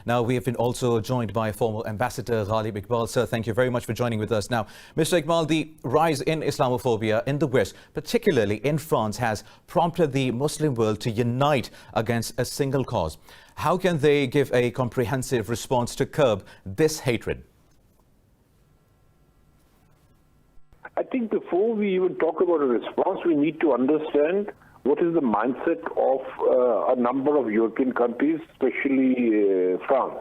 Now, we have been also joined by former Ambassador Ghalib Iqbal. Sir, thank you very much for joining with us. Now, Mr. Iqbal, the rise in Islamophobia in the West, particularly in France, has prompted the Muslim world to unite against a single cause. How can they give a comprehensive response to curb this hatred? I think before we even talk about a response, we need to understand what is the mindset of a number of European countries, especially France.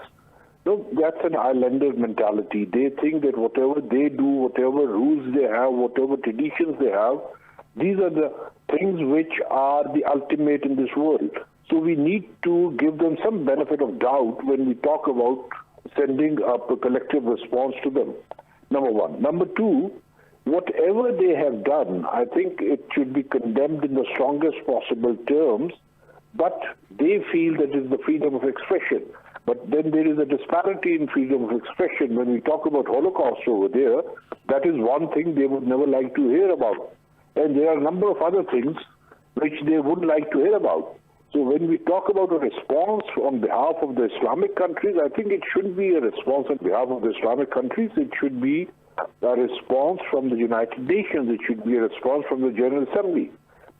So that's an islander mentality. They think that whatever they do, whatever rules they have, whatever traditions they have, these are the things which are the ultimate in this world. So we need to give them some benefit of doubt when we talk about sending up a collective response to them. Number one. Number two, whatever they have done, I think it should be condemned in the strongest possible terms, but they feel that it's the freedom of expression. But then there is a disparity in freedom of expression. When we talk about Holocaust over there, that is one thing they would never like to hear about. And there are a number of other things which they would like to hear about. So when we talk about a response on behalf of the Islamic countries, I think it shouldn't be a response on behalf of the Islamic countries. It should be a response from the United Nations. It should be a response from the General Assembly.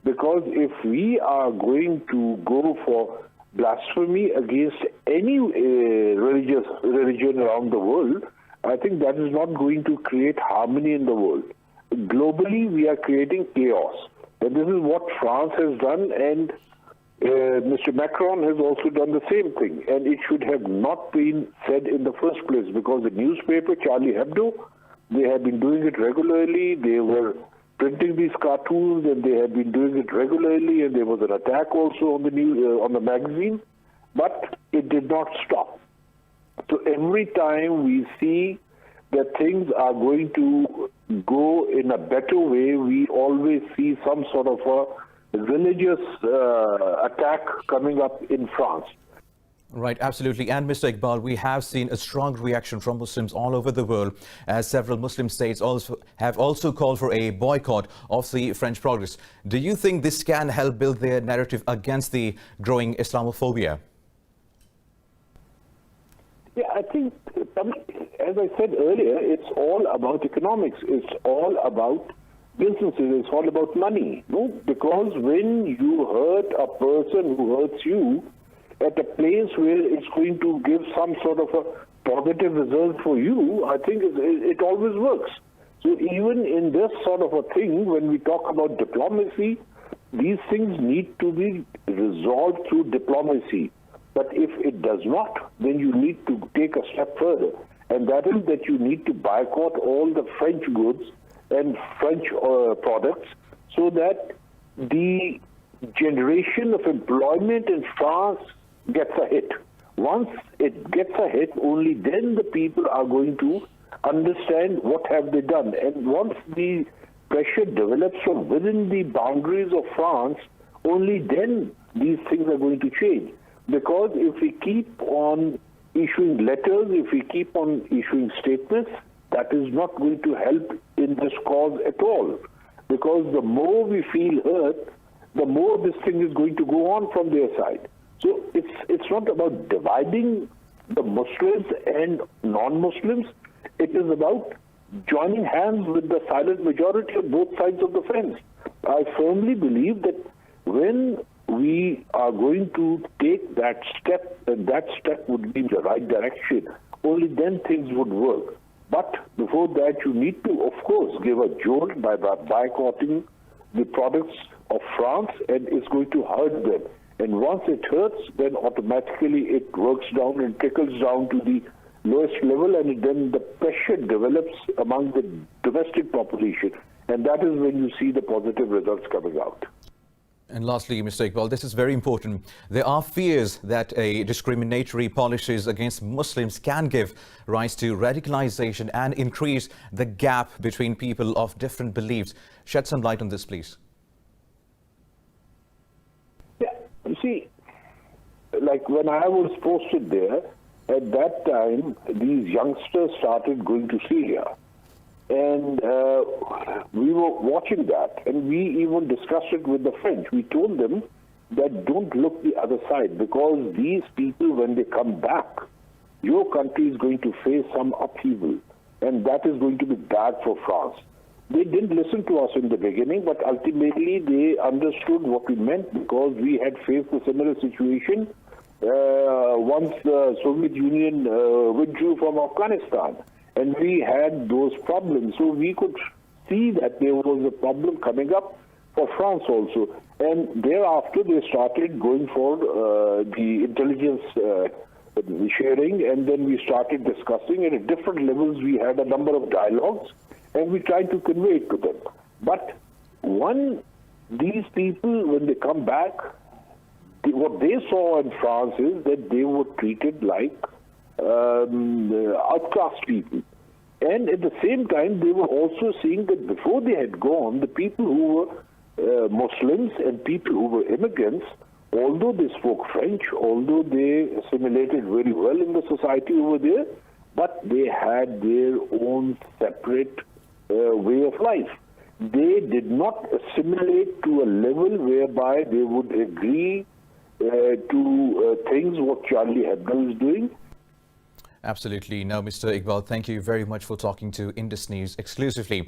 Because if we are going to go for blasphemy against any religion around the world, I think that is not going to create harmony in the world. Globally, we are creating chaos. And this is what France has done, and Mr. Macron has also done the same thing. And it should have not been said in the first place, because the newspaper, Charlie Hebdo, they have been doing it regularly. They were printing these cartoons, and they have been doing it regularly, and there was an attack also on the on the magazine, but it did not stop. So every time we see that things are going to go in a better way, we always see some sort of a religious attack coming up in France. Right, absolutely. And Mr. Iqbal, we have seen a strong reaction from Muslims all over the world, as several Muslim states have called for a boycott of the French progress. Do you think this can help build their narrative against the growing Islamophobia? Yeah, I think, as I said earlier, it's all about economics. It's all about businesses. It's all about money. No? Because when you hurt a person who hurts you, at a place where it's going to give some sort of a positive result for you, I think it always works. So even in this sort of a thing, when we talk about diplomacy, these things need to be resolved through diplomacy. But if it does not, then you need to take a step further. And that is that you need to boycott all the French goods and French products, so that the generation of employment in France gets a hit. Once it gets a hit, only then the people are going to understand what have they done. And once the pressure develops from within the boundaries of France, only then these things are going to change. Because if we keep on issuing letters, if we keep on issuing statements, that is not going to help in this cause at all. Because the more we feel hurt, the more this thing is going to go on from their side. So it's not about dividing the Muslims and non-Muslims. It is about joining hands with the silent majority of both sides of the fence. I firmly believe that when we are going to take that step, and that step would be in the right direction, only then things would work. But before that, you need to, of course, give a jolt by boycotting the products of France, and it's going to hurt them. And once it hurts, then automatically it works down and trickles down to the lowest level, and then the pressure develops among the domestic population. And that is when you see the positive results coming out. And lastly, Mr. Iqbal, this is very important. There are fears that a discriminatory policies against Muslims can give rise to radicalization and increase the gap between people of different beliefs. Shed some light on this, please. You see, like when I was posted there, at that time, these youngsters started going to Syria. And we were watching that, and we even discussed it with the French. We told them that don't look the other side, because these people, when they come back, your country is going to face some upheaval, and that is going to be bad for France. They didn't listen to us in the beginning, but ultimately they understood what we meant, because we had faced a similar situation once the Soviet Union withdrew from Afghanistan, and we had those problems. So we could see that there was a problem coming up for France also. And thereafter they started going for the intelligence sharing, and then we started discussing, and at different levels we had a number of dialogues, and we tried to convey it to them. But these people, when they come back, what they saw in France is that they were treated like outcast people. And at the same time, they were also seeing that before they had gone, the people who were Muslims and people who were immigrants, although they spoke French, although they assimilated very well in the society over there, but they had their own separate way of life. They did not assimilate to a level whereby they would agree to things what Charlie Hebdo is doing. Absolutely. Now, Mr. Iqbal, thank you very much for talking to Indus News exclusively.